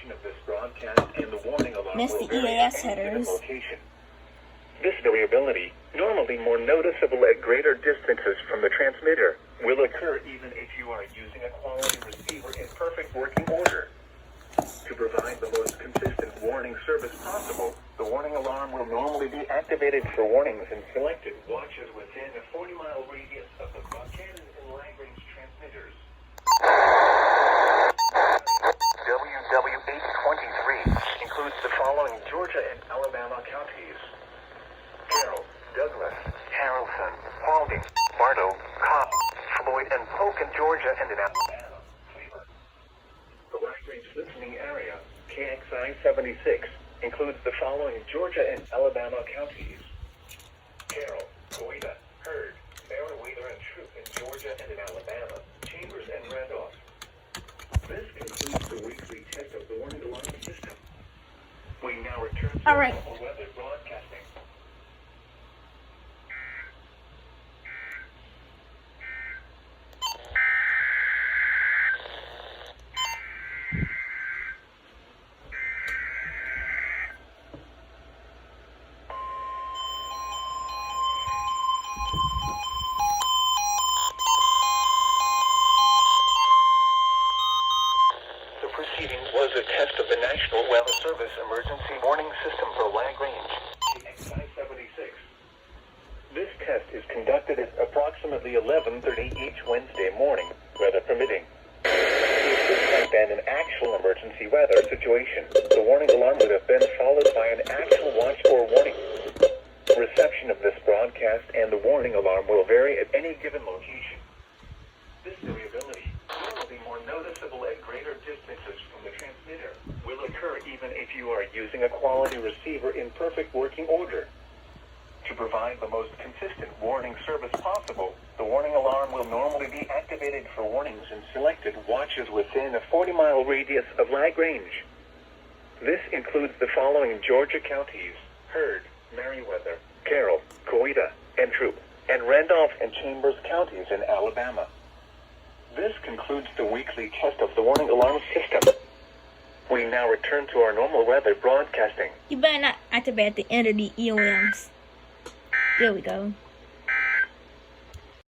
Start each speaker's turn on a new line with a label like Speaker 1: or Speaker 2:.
Speaker 1: reception of this broadcast and the warning alarm
Speaker 2: That's
Speaker 1: will
Speaker 2: the
Speaker 1: vary
Speaker 2: EAS
Speaker 1: at any given
Speaker 2: headers.
Speaker 1: location. This variability, normally more noticeable at greater distances from the transmitter, will occur even if you are using a quality receiver in perfect working order. To provide the most consistent warning service possible, the warning alarm will normally be activated for warnings in selected watches within a 40-mile radius of the broadcast and lag-range transmitters. WW823 includes the following Georgia and Alabama counties: Carroll, Douglas, Harrelson, Paulding, Bartow, Cobb, Floyd, and Polk in Georgia and in Alabama. The lag-range listening area, KXI76, includes the following Georgia and Alabama counties: Carroll, Coweta, Heard, Meriwether, and Troup in Georgia and in Alabama, Chambers and Randolph. This concludes the weekly test of the warning alarm system. We now return to
Speaker 2: All right.
Speaker 1: normal weather broadcasting. The proceeding was a test of the National Weather Service Emergency Warning System for Lag Range, KXI76. This test is conducted at approximately 11:30 each Wednesday morning, weather permitting. If this had been an actual emergency weather situation, the warning alarm would have been followed by an actual watch or warning. Reception of this broadcast and the warning alarm will vary at any given location. This variability, normally more noticeable at greater distances from the transmitter, will occur even if you are using a quality receiver in perfect working order. To provide the most consistent warning service possible, the warning alarm will normally be activated for warnings in selected watches within a 40-mile radius of lag range. This includes the following Georgia counties: Heard, Meriwether, Carroll, Coweta, and Troup, and Randolph and Chambers counties in Alabama. This concludes the weekly test of the warning alarm system. We now return to our normal weather broadcasting.
Speaker 2: You better not activate the end of the EOMs. There we go.